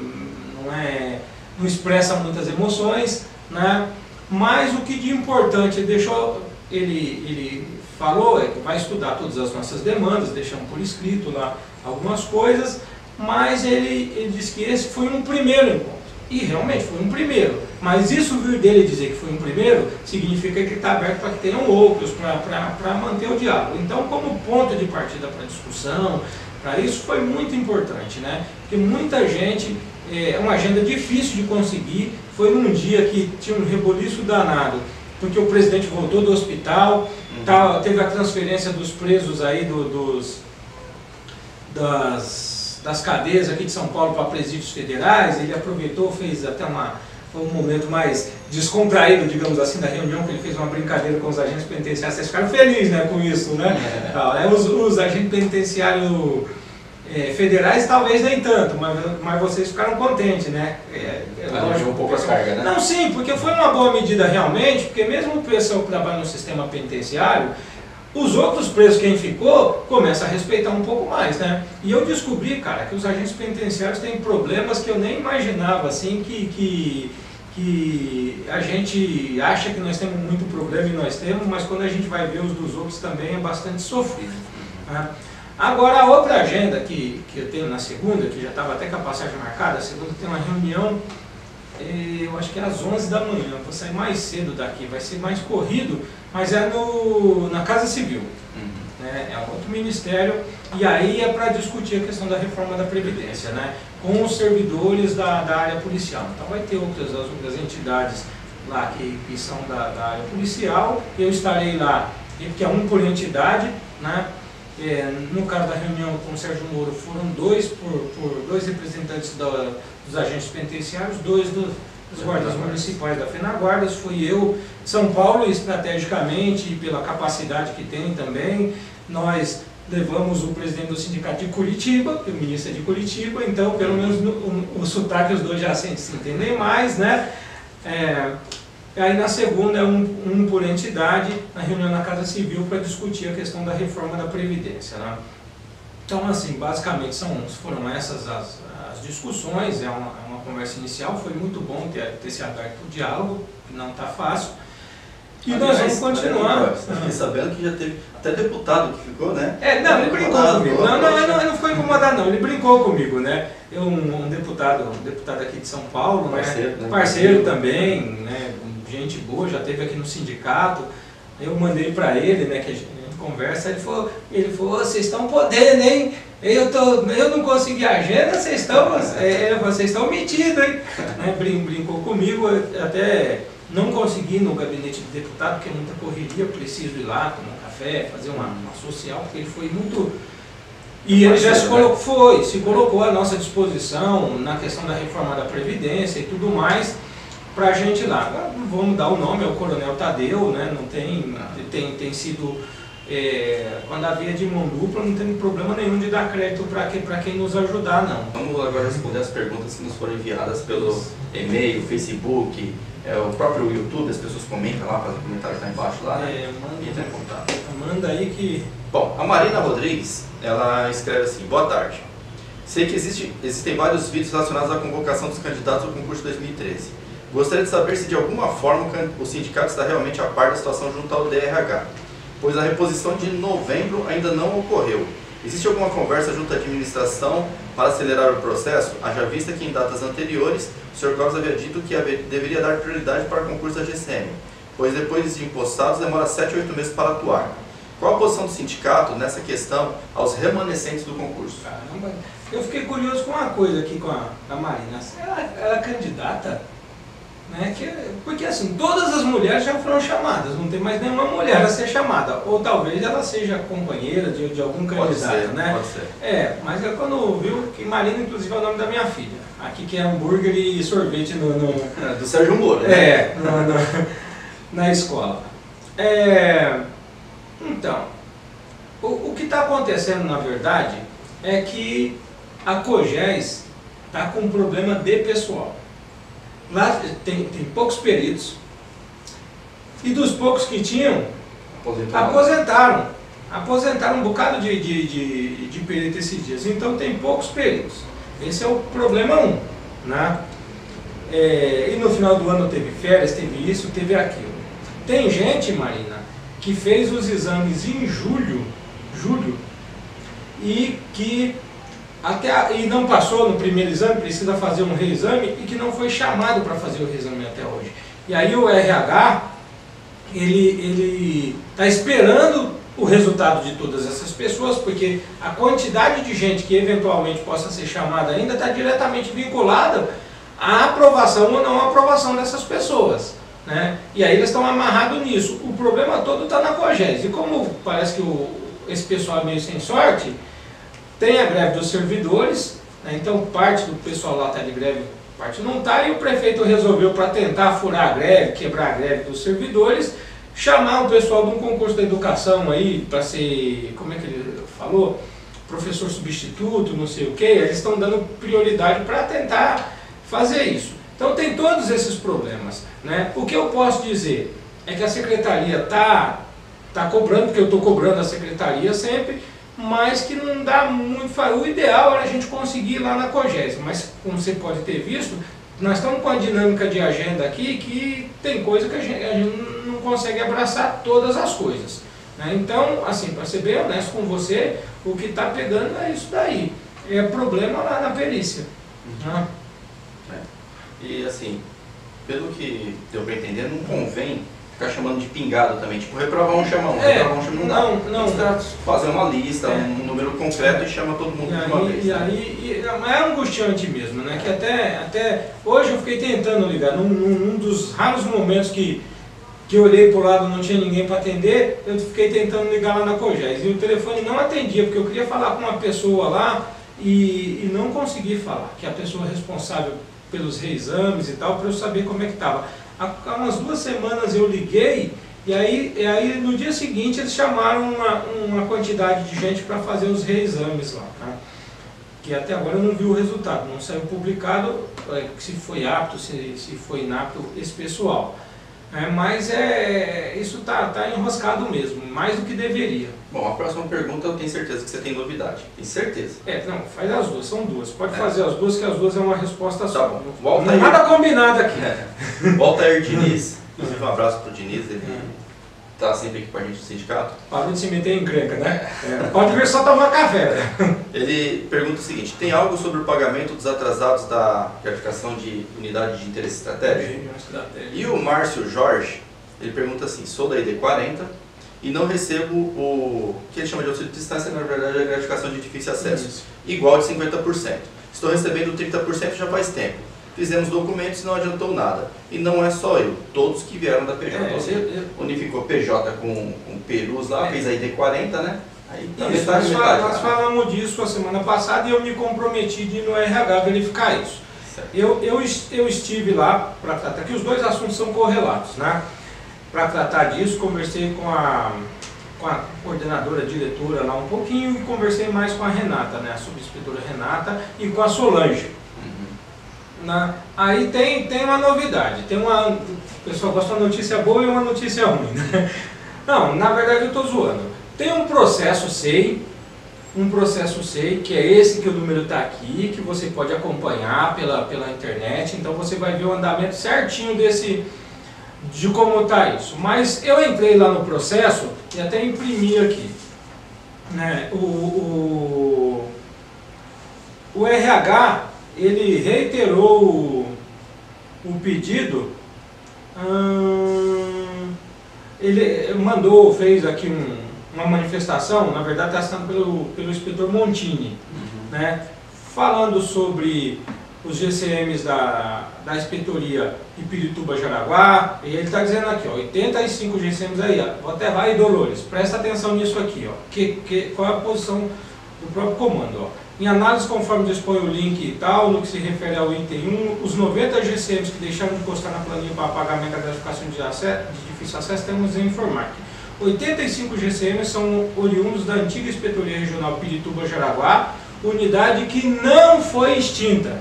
não expressa muitas emoções, né, mas o que de importante ele falou que vai estudar todas as nossas demandas, deixamos por escrito lá algumas coisas, mas ele disse que esse foi um primeiro encontro. E realmente foi um primeiro. Mas isso vir dele dizer que foi um primeiro, significa que ele está aberto para que tenham outros, para manter o diálogo. Então, como ponto de partida para discussão, para isso foi muito importante, né? Porque muita gente, é uma agenda difícil de conseguir, foi num dia que tinha um reboliço danado, porque o presidente voltou do hospital, teve a transferência dos presos aí das cadeias aqui de São Paulo para presídios federais. Ele aproveitou, fez até foi um momento mais descontraído, digamos assim, da reunião, que ele fez uma brincadeira com os agentes penitenciários. Vocês ficaram felizes, né, com isso, né? Os agentes penitenciários federais talvez nem tanto, mas vocês ficaram contentes, né? Aliviou um pouco a carga, né? Não, sim, porque foi uma boa medida realmente, porque mesmo o pessoal que trabalha no sistema penitenciário, os outros presos, quem ficou, começa a respeitar um pouco mais, né? E eu descobri, cara, que os agentes penitenciários têm problemas que eu nem imaginava, assim, que a gente acha que nós temos muito problema e nós temos, mas quando a gente vai ver os dos outros também é bastante sofrido, né? Agora, a outra agenda que eu tenho na segunda, que já estava até com a passagem marcada, a segunda tem uma reunião, eu acho que é às 11 da manhã, vou sair mais cedo daqui, vai ser mais corrido, mas é na Casa Civil, né? É um outro ministério, e aí é para discutir a questão da reforma da Previdência, né? Com os servidores da área policial. Então vai ter as outras entidades lá que são da área policial, eu estarei lá, que é um por entidade, né? No caso da reunião com o Sérgio Moro, foram dois representantes dos agentes penitenciários, dois dos guardas municipais da FENAGuardas, fui eu, São Paulo, estrategicamente, e pela capacidade que tem também, nós levamos o presidente do sindicato de Curitiba, que o ministro é de Curitiba, então pelo menos o sotaque os dois já se entendem mais, né? Aí na segunda é um por entidade, na reunião na Casa Civil, para discutir a questão da reforma da Previdência, né? Então, assim, basicamente foram essas as discussões, é uma conversa inicial, foi muito bom ter se aberto o diálogo, que não está fácil. E nós vamos continuar. Fiquei sabendo que já teve até deputado que ficou, né? Ele brincou comigo. Não, não ficou incomodado não, ele brincou comigo, né? Um deputado aqui de São Paulo, parceiro também, né? Gente boa, já esteve aqui no sindicato. Eu mandei para ele, né, que a gente conversa, ele falou, vocês estão podendo, hein? Eu não consegui agenda, vocês estão metidos, hein? Brincou comigo, até Não consegui ir no gabinete do deputado, porque é muita correria, eu preciso ir lá, tomar um café, fazer uma social, porque ele foi muito... E ele já se colocou à nossa disposição na questão da reforma da Previdência e tudo mais, para a gente ir lá. Agora, não vamos dar o nome, é o Coronel Tadeu, né? Não tem sido... quando havia de mão dupla, não tem problema nenhum de dar crédito para quem nos ajudar, não. Vamos agora responder as perguntas que nos foram enviadas pelo e-mail, Facebook, o próprio YouTube, as pessoas comentam lá, fazem comentário que está embaixo lá, né? Entra em contato. Manda aí que... Bom, a Marina Rodrigues, ela escreve assim: boa tarde. Sei que existem vários vídeos relacionados à convocação dos candidatos ao concurso 2013. Gostaria de saber se de alguma forma o sindicato está realmente a par da situação junto ao DRH, pois a reposição de novembro ainda não ocorreu. Existe alguma conversa junto à administração para acelerar o processo? Haja vista que em datas anteriores o Sr. Clóvis havia dito que deveria dar prioridade para o concurso da GCM, pois depois de empossados demora 7 a 8 meses para atuar. Qual a posição do sindicato nessa questão aos remanescentes do concurso? Caramba, eu fiquei curioso com uma coisa aqui com a Marina. Ela é candidata? Né? Porque assim, todas as mulheres já foram chamadas, não tem mais nenhuma mulher a ser chamada. Ou talvez ela seja companheira de algum candidato, pode ser, né? Pode ser. Mas eu quando viu que Marina, inclusive, é o nome da minha filha. Aqui que é hambúrguer e sorvete do Sérgio Moro, né? Na escola. Então, o que está acontecendo, na verdade, é que a COGES está com um problema de pessoal. Lá tem poucos peritos, e dos poucos que tinham, aposentaram um bocado de perito esses dias. Então tem poucos peritos. Esse é o problema 1. Né? E no final do ano teve férias, teve isso, teve aquilo. Tem gente, Marina, que fez os exames em julho, e que e não passou no primeiro exame, precisa fazer um reexame, e que não foi chamado para fazer o reexame até hoje. E aí o RH, ele está esperando o resultado de todas essas pessoas, porque a quantidade de gente que eventualmente possa ser chamada ainda está diretamente vinculada à aprovação ou não aprovação dessas pessoas. Né? E aí eles estão amarrados nisso. O problema todo está na COGES. E como parece que esse pessoal é meio sem sorte, tem a greve dos servidores, né? Então parte do pessoal lá está de greve, parte não está, e o prefeito resolveu, para tentar furar a greve, quebrar a greve dos servidores, chamar o pessoal de um concurso da educação aí, para ser, como é que ele falou? Professor substituto, não sei o que. Eles estão dando prioridade para tentar fazer isso. Então tem todos esses problemas. Né? O que eu posso dizer é que a secretaria está cobrando, porque eu estou cobrando a secretaria sempre, mas que não dá muito. O ideal era a gente conseguir ir lá na COGES, mas como você pode ter visto, nós estamos com a dinâmica de agenda aqui que tem coisa que a gente não consegue abraçar todas as coisas. Né? Então, assim, para ser bem honesto com você, o que está pegando é isso daí. É problema lá na perícia. Né? E assim, pelo que deu para entender, não convém ficar chamando de pingado também, tipo, reprovar um chama um, reprovar um chama um. Não. Fazer uma lista, um número concreto e chama todo mundo de uma vez. É angustiante mesmo, né? Que até hoje eu fiquei tentando ligar, num dos raros momentos que eu olhei para o lado e não tinha ninguém para atender, eu fiquei tentando ligar lá na COGES, e o telefone não atendia, porque eu queria falar com uma pessoa lá e não consegui falar, que é a pessoa responsável pelos reexames e tal, para eu saber como é que estava. Há umas 2 semanas eu liguei, e aí no dia seguinte eles chamaram uma quantidade de gente para fazer os reexames lá, tá? Que até agora eu não vi o resultado, não saiu publicado se foi apto, se foi inapto esse pessoal. Mas isso está enroscado mesmo, mais do que deveria. Bom, a próxima pergunta eu tenho certeza que você tem novidade. Tem certeza? Não, faz as duas, são duas. Pode fazer as duas, que as duas é uma resposta só. Tá bom. Não nada combinado aqui. O Altair Diniz, inclusive um abraço para o Diniz, ele está sempre aqui com a gente no sindicato. Parou de se meter em encrenca, né? Pode vir só tomar café. Ele pergunta o seguinte: tem algo sobre o pagamento dos atrasados da gratificação de unidade de interesse estratégico? E o Márcio Jorge, ele pergunta assim: sou da ID 40 e não recebo o que ele chama de auxílio de distância, na verdade é a gratificação de difícil acesso, igual de 50%. Estou recebendo 30% já faz tempo. fizemos documentos e não adiantou nada. E não é só eu, todos que vieram da PJ. Você unificou PJ com Perus lá, fez a ID40, né? Aí tá isso, nós falamos disso a semana passada e eu me comprometi de ir no RH verificar isso. Eu estive lá para tratar, que os dois assuntos são correlatos, né? Para tratar disso, conversei com a coordenadora, diretora lá um pouquinho e conversei mais com a Renata, né? A subinspetora Renata e com a Solange. Aí tem uma novidade, o pessoal gosta de uma notícia boa e uma notícia ruim, né? Não, na verdade eu estou zoando. Tem um processo SEI, que é esse que o número está aqui, que você pode acompanhar pela internet, então você vai ver o andamento certinho de como está isso. Mas eu entrei lá no processo e até imprimi aqui, né? O RH, ele reiterou o pedido, ele fez aqui uma manifestação, na verdade está assinado pelo inspetor Montini, né, falando sobre os GCMs da inspetoria de Pirituba-Jaraguá, e ele está dizendo aqui, ó, 85 GCMs aí, ó, vou até vai, Dolores, presta atenção nisso aqui, ó, qual é a posição do próprio comando, ó. Em análise, conforme dispõe o link e tal, no que se refere ao item 1, os 90 GCMs que deixaram de constar na planilha para pagamento da gratificação de difícil acesso, temos a informar que 85 GCMs são oriundos da antiga Inspetoria Regional Pirituba-Jaraguá, unidade que não foi extinta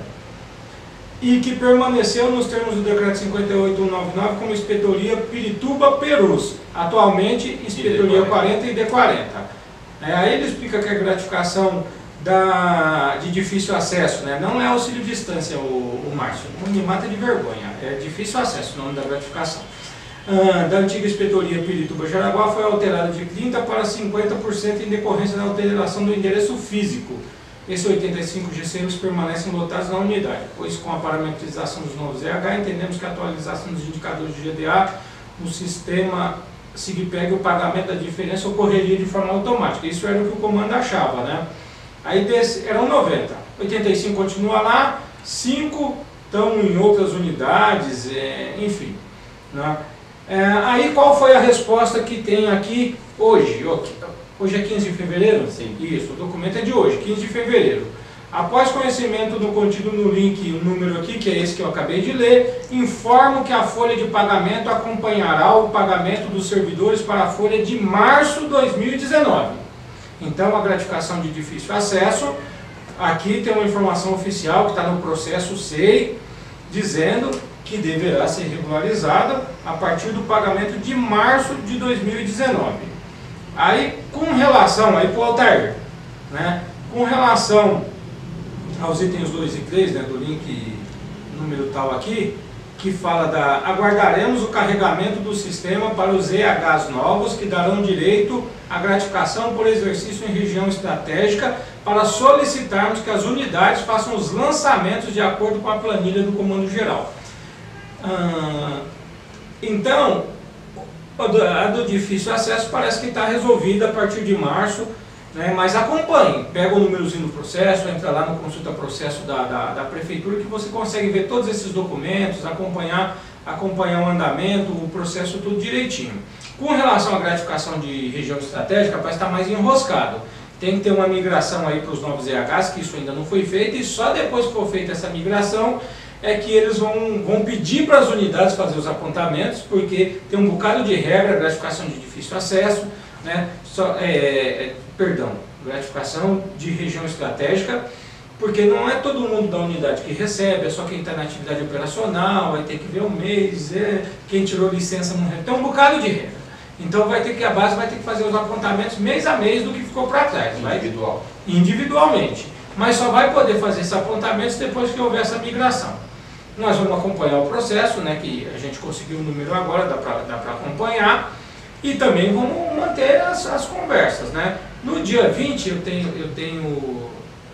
e que permaneceu nos termos do decreto 58.199 como Inspetoria Pirituba-Perus, atualmente Inspetoria 40 e D40. Aí ele explica que a gratificação de difícil acesso, né? Não é auxílio distância, o Márcio, não me mata de vergonha, é difícil acesso o nome da gratificação. Da antiga Inspetoria Pirituba-Jaraguá foi alterada de 30% para 50% em decorrência da alteração do endereço físico. Esses 85 GCMs permanecem lotados na unidade, pois com a parametrização dos novos EH, entendemos que a atualização dos indicadores de GDA no sistema SIGPEG, o pagamento da diferença ocorreria de forma automática. Isso era o que o comando achava, né? Aí eram 90, 85 continua lá, 5 estão em outras unidades, enfim, né? Aí qual foi a resposta que tem aqui hoje? Hoje é 15 de fevereiro? Sim. Isso, o documento é de hoje, 15 de fevereiro. Após conhecimento do contido no link, o número aqui, que é esse que eu acabei de ler, informo que a folha de pagamento acompanhará o pagamento dos servidores para a folha de março de 2019. Então, a gratificação de difícil acesso, aqui tem uma informação oficial que está no processo SEI, dizendo que deverá ser regularizada a partir do pagamento de março de 2019. Aí, com relação, aí para o Altair, né, com relação aos itens 2 e 3, né, do link número tal aqui, que fala aguardaremos o carregamento do sistema para os EHs novos que darão direito à gratificação por exercício em região estratégica para solicitarmos que as unidades façam os lançamentos de acordo com a planilha do Comando Geral. Então, a do difícil acesso parece que está resolvida a partir de março, né, mas acompanhe, pega o númerozinho do processo, entra lá no consulta processo da prefeitura que você consegue ver todos esses documentos, acompanhar o andamento, o processo tudo direitinho. Com relação à gratificação de região estratégica, parece estar mais enroscado. Tem que ter uma migração aí para os novos EHs, que isso ainda não foi feito, e só depois que for feita essa migração é que eles vão pedir para as unidades fazer os apontamentos, porque tem um bocado de regra, gratificação de difícil acesso, né? Gratificação de região estratégica, porque não é todo mundo da unidade que recebe, é só quem está na atividade operacional, vai ter que ver o mês, quem tirou licença não recebe, tem um bocado de regra. Então a base vai ter que fazer os apontamentos mês a mês do que ficou para trás. Individualmente. Mas só vai poder fazer esses apontamentos depois que houver essa migração. Nós vamos acompanhar o processo, né, que a gente conseguiu o número agora, dá para acompanhar. E também vamos manter as conversas, né? No dia 20 eu tenho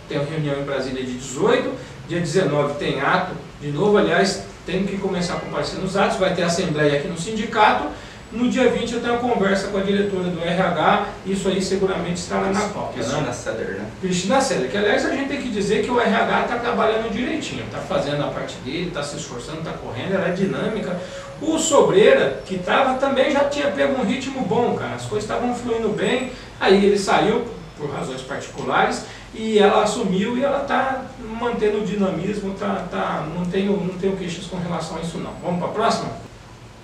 reunião em Brasília de 18, dia 19 tem ato, de novo, aliás, tenho que começar a comparecer nos atos, vai ter assembleia aqui no sindicato, No dia 20 eu tenho uma conversa com a diretora do RH, isso aí seguramente estará na pauta. Cristina Seder, né? Cristina Seder, que aliás a gente tem que dizer que o RH está trabalhando direitinho, está fazendo a parte dele, está se esforçando, está correndo, ela é dinâmica. O Sobreira, que estava também já tinha pego um ritmo bom, cara, as coisas estavam fluindo bem, aí ele saiu por razões particulares e ela assumiu e ela está mantendo o dinamismo, não tenho queixas com relação a isso não. Vamos para a próxima?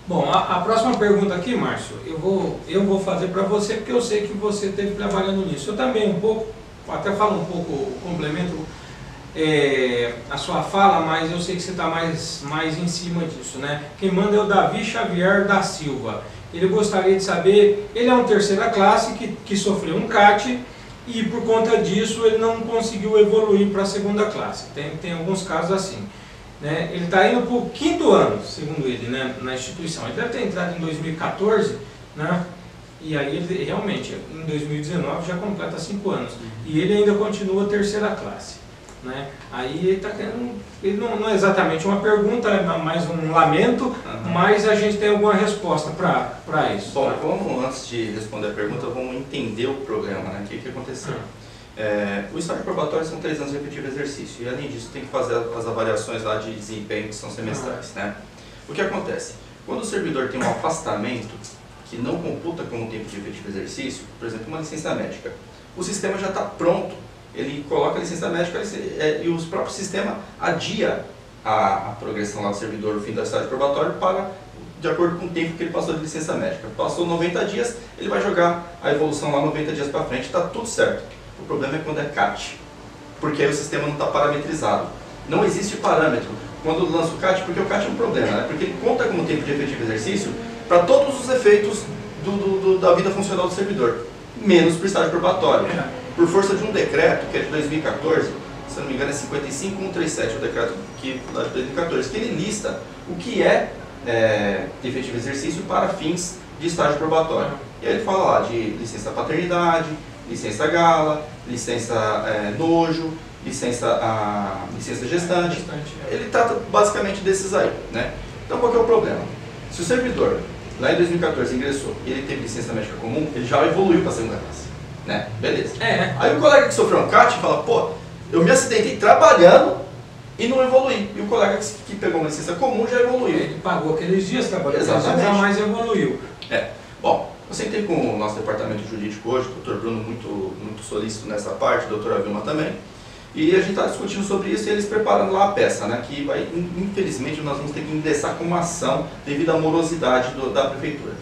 Bom, a próxima pergunta aqui, Márcio, eu vou fazer para você porque eu sei que você esteve trabalhando nisso. Eu também um pouco, até falo um pouco, complemento a sua fala, mas eu sei que você está mais em cima disso, né? Quem manda é o Davi Xavier da Silva. Ele gostaria de saber, ele é um terceira classe que sofreu um CAT e por conta disso ele não conseguiu evoluir para a segunda classe. Tem alguns casos assim. Né? Ele está indo para o 5º ano, segundo ele, né, na instituição. Ele deve ter entrado em 2014, né? E aí ele realmente, em 2019, já completa 5 anos. E ele ainda continua terceira classe. Né? Aí ele está querendo, ele não é exatamente uma pergunta, é mais um lamento, mas a gente tem alguma resposta para isso. Bom, vamos, antes de responder a pergunta, vamos entender o programa, né? O que aconteceu. O estágio probatório são 3 anos de efetivo exercício e além disso tem que fazer as avaliações lá de desempenho que são semestrais, né? O que acontece? Quando o servidor tem um afastamento que não computa como tempo de efetivo exercício, por exemplo, uma licença médica, o sistema já está pronto, ele coloca a licença médica e o próprio sistema adia a progressão lá do servidor no fim do estágio probatório para de acordo com o tempo que ele passou de licença médica. Passou 90 dias, ele vai jogar a evolução lá 90 dias para frente, está tudo certo. O problema é quando é CAT, porque aí o sistema não está parametrizado. Não existe parâmetro quando lança o CAT, porque o CAT é um problema, né? Porque ele conta como tempo de efetivo exercício para todos os efeitos da vida funcional do servidor, menos para o estágio probatório. Por força de um decreto, que é de 2014, se não me engano é 55137, o decreto lá de 2014, que ele lista o que é efetivo exercício para fins de estágio probatório. E aí ele fala lá de licença paternidade, licença gala, licença nojo, licença gestante. Ele trata basicamente desses aí, né? Então qual que é o problema? Se o servidor lá em 2014 ingressou e ele teve licença médica comum, ele já evoluiu para a segunda classe, né? Beleza. Aí o colega que sofreu um CAT fala, pô, eu me acidentei trabalhando e não evoluí. E o colega que pegou uma licença comum já evoluiu. Ele pagou aqueles dias trabalhando, exatamente, mas evoluiu. Bom, eu sentei com o nosso departamento jurídico hoje, o doutor Bruno muito solícito nessa parte, a doutora Vilma também, e a gente está discutindo sobre isso e eles preparando lá a peça, né, que vai, infelizmente nós vamos ter que ingressar com uma ação devido à morosidade da prefeitura.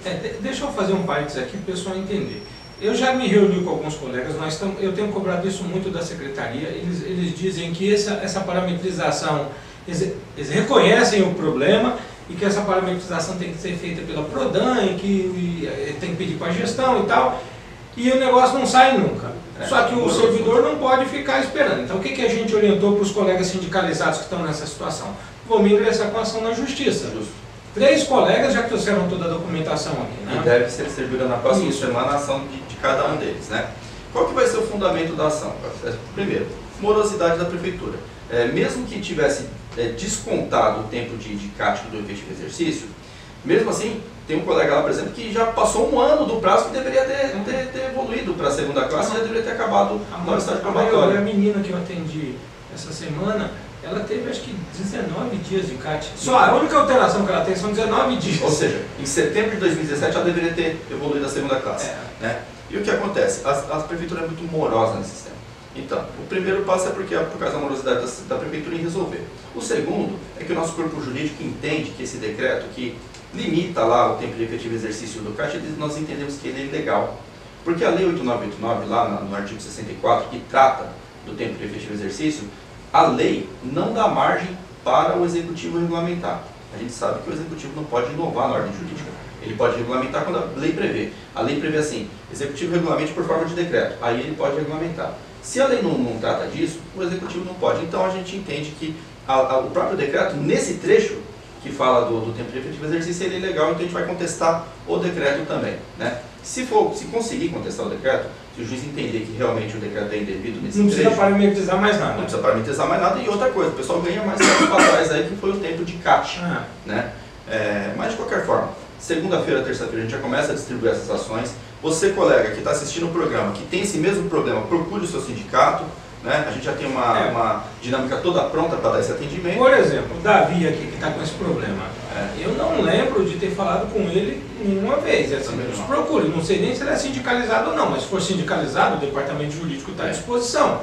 Deixa eu fazer um parênteses aqui para o pessoal entender. Eu já me reuni com alguns colegas, eu tenho cobrado isso muito da secretaria, eles dizem que essa parametrização, eles reconhecem o problema, e que essa parametrização tem que ser feita pela Prodan, e que tem que pedir para a gestão e tal, e o negócio não sai nunca. Só que o servidor não pode ficar esperando. Então o que a gente orientou para os colegas sindicalizados que estão nessa situação? Vamos ingressar com ação na justiça. Justo. 3 colegas já trouxeram toda a documentação aqui, né? E deve ser distribuída na próxima semana a ação de cada um deles, né? Qual que vai ser o fundamento da ação? Primeiro, morosidade da prefeitura. Mesmo que tivesse descontado o tempo de CAT do efetivo exercício, mesmo assim, tem um colega lá, por exemplo, que já passou 1 ano do prazo que deveria ter evoluído para a segunda classe e já deveria ter acabado no estágio probatório. A menina que eu atendi essa semana, ela teve acho que 19 dias de CAT. Só a única alteração que ela tem são 19 dias. Ou seja, em setembro de 2017 ela deveria ter evoluído a segunda classe. Né? E o que acontece? A prefeitura é muito morosa nesse sistema. Então, o primeiro passo é por causa da morosidade da prefeitura em resolver. O segundo é que o nosso corpo jurídico entende que esse decreto que limita lá o tempo de efetivo exercício do CAT, nós entendemos que ele é ilegal. Porque a Lei 8989, lá no artigo 64, que trata do tempo de efetivo exercício, a lei não dá margem para o executivo regulamentar. A gente sabe que o executivo não pode inovar na ordem jurídica. Ele pode regulamentar quando a lei prevê. A lei prevê assim, executivo regulamente por forma de decreto. Aí ele pode regulamentar. Se a lei não trata disso, o executivo não pode. Então a gente entende que o próprio decreto, nesse trecho que fala do tempo de efetivo exercício, ele é ilegal, então a gente vai contestar o decreto também, né? Se conseguir contestar o decreto, se o juiz entender que realmente o decreto é indevido nesse trecho... Não precisa parametrizar mais nada. Não precisa parametrizar mais nada. E outra coisa, o pessoal ganha mais tempo para trás aí, que foi o tempo de CAT, né? Mas de qualquer forma, Segunda-feira, terça-feira, a gente já começa a distribuir essas ações. Você, colega, que está assistindo o programa, que tem esse mesmo problema, procure o seu sindicato, né? A gente já tem uma dinâmica toda pronta para dar esse atendimento. Por exemplo, o Davi aqui, que está com esse problema, eu não lembro de ter falado com ele nenhuma vez. Assim, procure, não sei nem se ele é sindicalizado ou não, mas se for sindicalizado, o departamento jurídico está à disposição.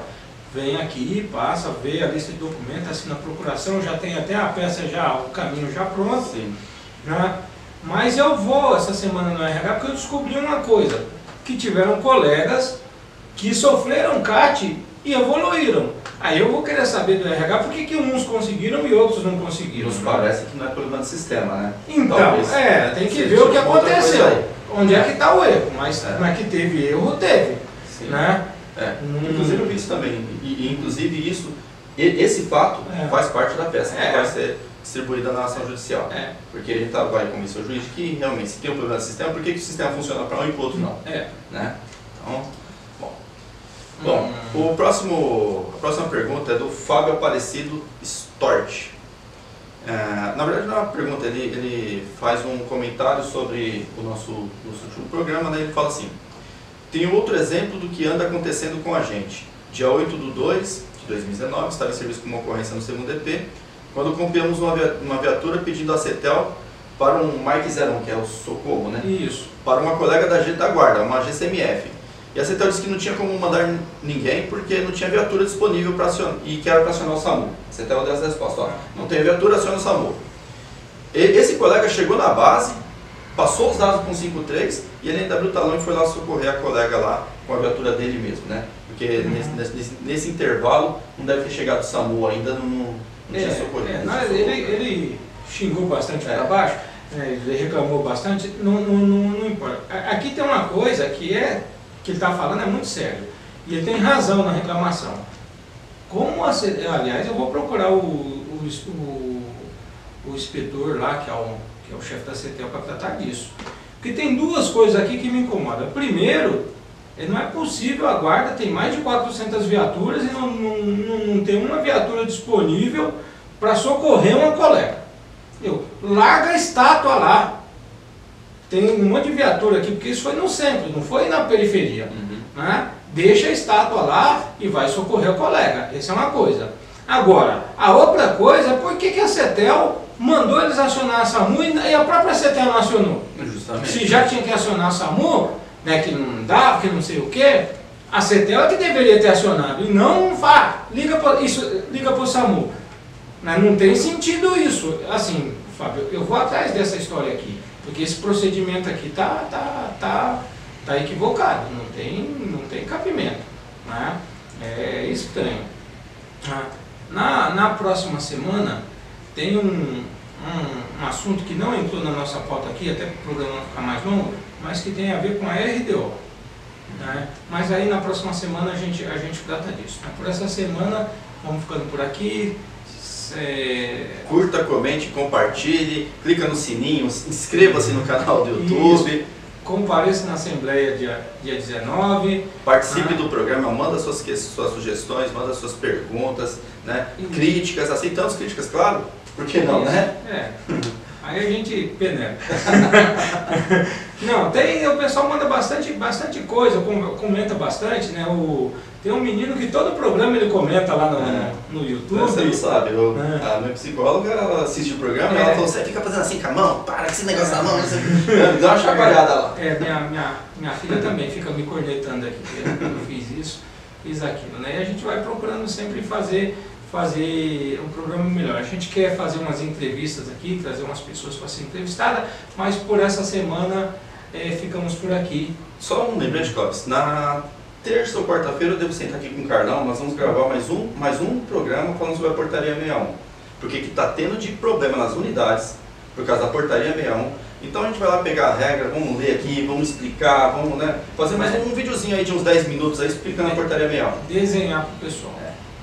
Vem aqui, passa, vê a lista de documentos, assina a procuração, já tem até a peça, o caminho já pronto. Sim. Né? Mas eu vou essa semana no RH porque eu descobri uma coisa, que tiveram colegas que sofreram CAT e evoluíram. Aí eu vou querer saber do RH por que uns conseguiram e outros não conseguiram. Nos parece que não é problema do sistema, né? Então, talvez, tem que ver o que aconteceu. Onde é que está o erro, mas que teve erro, teve. Sim. Né? Inclusive eu vi isso também. E inclusive esse fato faz parte da peça que vai ser distribuída na ação judicial. Porque a gente vai convencer o juiz de que realmente se tem um problema do sistema, por que o sistema funciona para um e para o outro não? Né? Então, bom, a próxima pergunta é do Fábio Aparecido Stort. Na verdade não é uma pergunta, ele faz um comentário sobre o nosso último programa, né? Ele fala assim: tem outro exemplo do que anda acontecendo com a gente. Dia 8/2 de 2019, estava em serviço com uma ocorrência no segundo EP, quando copiamos uma viatura pedindo a CETEL para um Mike 01, que é o socorro, né? Isso. Para uma colega da guarda, uma GCMF. E a CETEL disse que não tinha como mandar ninguém porque não tinha viatura disponível para acionar, e que era para acionar o SAMU. A CETEL deu essa resposta: não tem viatura, aciona o SAMU. Esse colega chegou na base, passou os dados com o 53 e ele ainda abriu o talão e foi lá socorrer a colega lá com a viatura dele mesmo, né? Porque nesse intervalo não deve ter chegado o SAMU ainda, não tinha socorrido. Ele xingou bastante para baixo, ele reclamou bastante, não importa. Aqui tem uma coisa que ele está falando é muito sério, e ele tem razão na reclamação. Aliás, eu vou procurar o inspetor lá, que é o chefe da CETEL, para tratar disso. Porque tem duas coisas aqui que me incomodam. Primeiro, não é possível, a guarda tem mais de 400 viaturas e não tem uma viatura disponível para socorrer uma colega. Larga a estátua lá. Tem um monte de viatura aqui, porque isso foi no centro, não foi na periferia. Né? Deixa a estátua lá e vai socorrer a colega. Essa é uma coisa. Agora, a outra coisa é por que a CETEL mandou eles acionar a SAMU e a própria CETEL não acionou? Justamente. Se já tinha que acionar a SAMU, né, que não dava, que não sei o que, a CETEL é que deveria ter acionado. E não liga para o SAMU. Não tem sentido isso. Assim, Fábio, eu vou atrás dessa história aqui. Porque esse procedimento aqui tá equivocado. Não tem cabimento. Né? É estranho. Na próxima semana tem um assunto que não entrou na nossa pauta aqui, até para o programa não ficar mais longo, mas que tem a ver com a RDO. Né? Mas aí na próxima semana a gente trata disso. Né? Por essa semana vamos ficando por aqui. Curta, comente, compartilhe, clica no sininho, inscreva-se no canal do YouTube. Isso. Compareça na Assembleia dia 19. Participe do programa, manda suas sugestões, manda suas perguntas, né? Críticas, aceitamos críticas, claro, por que não, né? Aí a gente peneira. Não, o pessoal manda bastante coisa, comenta bastante, né? Tem um menino que todo programa ele comenta lá no YouTube. Você não sabe, a minha psicóloga, ela assiste o programa e ela falou: você fica fazendo assim com a mão, para com esse negócio da mão, dá uma chacoalhada lá. Minha filha também fica me cornetando aqui, eu fiz aquilo, né? E a gente vai procurando sempre fazer um programa melhor. A gente quer fazer umas entrevistas aqui, trazer umas pessoas para ser entrevistada, mas por essa semana ficamos por aqui. Só um lembrete, Clóvis, na terça ou quarta-feira eu devo sentar aqui com o Carlão, nós vamos gravar mais um programa falando sobre a portaria 61, porque que está tendo de problema nas unidades por causa da portaria 61. Então a gente vai lá pegar a regra, vamos ler aqui, vamos explicar, vamos, né, fazer mais um videozinho aí de uns 10 minutos aí explicando a portaria 61. Desenhar para o pessoal.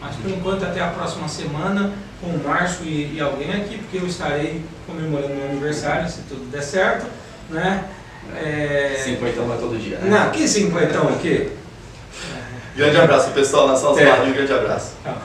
Mas por enquanto até a próxima semana com o Márcio e alguém aqui, porque eu estarei comemorando meu aniversário, se tudo der certo, né? 50 não é todo dia, né? Não, que 50 o quê? Grande abraço pessoal, Nação Osmar, um grande abraço. Tchau.